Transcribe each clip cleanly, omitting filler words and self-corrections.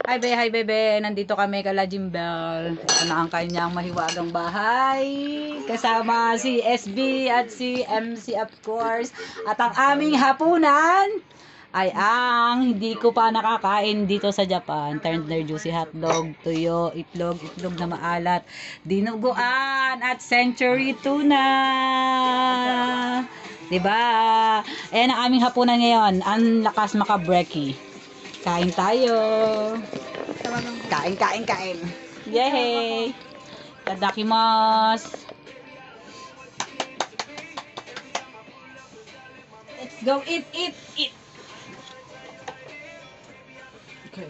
Hi bebe, nandito kami kala Jimbel. Ito na ang kanyang mahiwagang bahay. Kasama si SB at si MC of course. At ang aming hapunan ay ang hindi ko pa nakakain dito sa Japan. Tender juicy hotdog, tuyo, itlog na maalat, dinuguan at century tuna. Diba? Ayan ang aming hapunan ngayon. Ang lakas makabreki. Kain tayo. Kain. Yay! Tadakimasu. Let's go eat. Okay.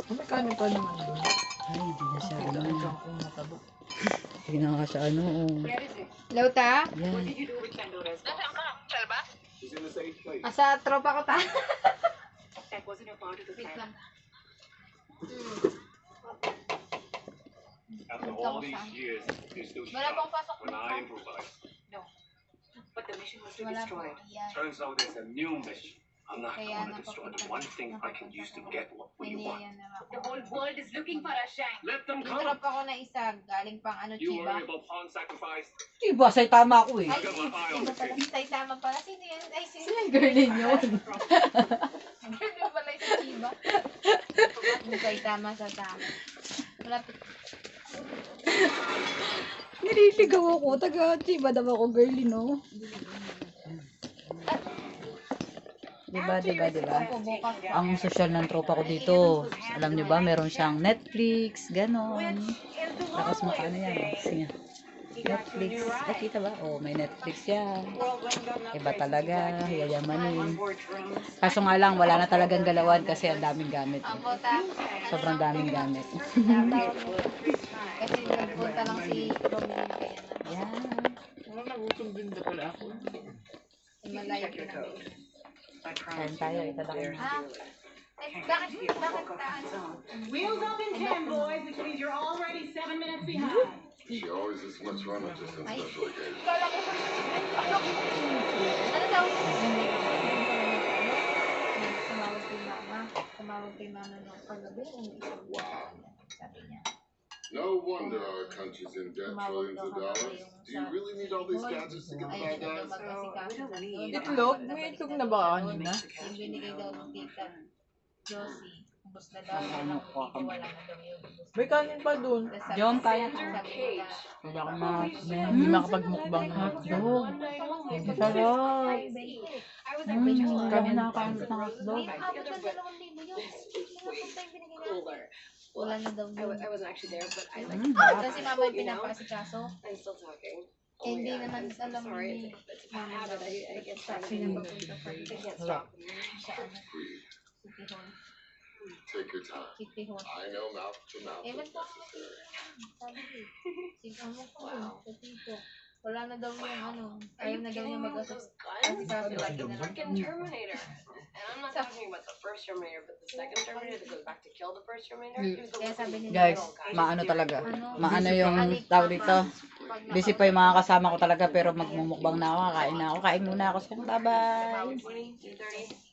May kanin pa naman doon. Ay, hindi na siya ano. Kung mataba. Hindi na nga siya ano. Lauta? Yan. Asa tropa ko ta. Wait lang. After all these years, you still Wala shout pong pasok when dito. I improvise. But the mission was Wala po. destroyed. Yan. Turns out there's a new mission. I'm not Kaya going to destroy the napapunta- one thing I can use to get what we Hindi want. yan na The whole world is looking for a shank. Let them May come. drop ako na isa. Galing pang ano, You Chiba. worry about pawn sacrifice. Diba, say tama ako eh. Ay, I got my eye on iba the pala. cake. Tay tama pala. Sino yan? Ay, sino Sino yung girlin yun? Girl pala yung sa Chiba. Yung tay tama sa tama. Malapit. Nililigaw ako. Taga-chiba daw ako girly, no? Diba? Ako bukas pa. Ang social ng tropa ko dito. Alam niyo ba, meron siyang Netflix, ganon. Tapos ano yan? Sige. Netflix. Ah, kita ba? Oh, may Netflix yan. Iba talaga. Yayamanin. Kaso nga lang, wala na talagang galawan kasi ang daming gamit. Ang bota. Sobrang daming gamit. Kasi nagpunta lang si Romeo na kaya na. Yan. Wala nagutom din na pala ako. Malayo ko na. Kain tayo. Itadakin na. Ah, bakit taas? Wheels up in 10, boys, which means you're already 7 minutes behind. She always this much fun with just on Ay. special occasions. Kala ko ano daw? Tumawag kay mama nung kagabi. Sabi niya. No wonder our country's in debt trillions of dollars. Do you really need all these gadgets to get the Ay, bad daw guys? magkasikaso sa doon. Itlog? May itlog na ba kanina? Yung binigay daw ng tita Josie. Ubus na daw. Wala na daw yung ubus. May kanin pa doon. Jom, kaya Wala akong hindi makapagmukbang ng hotdog. Sarap. Kami na nakakain ng hotdog. Wala na daw yun. I wasn't actually there, but I like. Kasi mama yung pinapasikaso. I'm still talking. Eh, hindi naman alam Sorry, ni it's my habit. I get sa stuck. pinapapunta sa I can't stop. sa ano, City Hall. Take your time. City Hall. I know mouth to mouth Eh, is ba't pa ako necessary. sabi ko, sinama ko sa tito. Wala na daw yung ano, ayaw na daw niya mag-asas. Guns? Asikaso Like lagi the na. freaking Terminator. And I'm not talking about the first Terminator, but the second Terminator that goes back to kill the first Terminator. He was the Kaya one sabi who- nila, Guys, maano talaga. Maano yung tao dito. Busy pa yung mga kasama ko talaga pero magmumukbang na ako. Kain na ako. Kain muna ako. Bye-bye. 20, 30.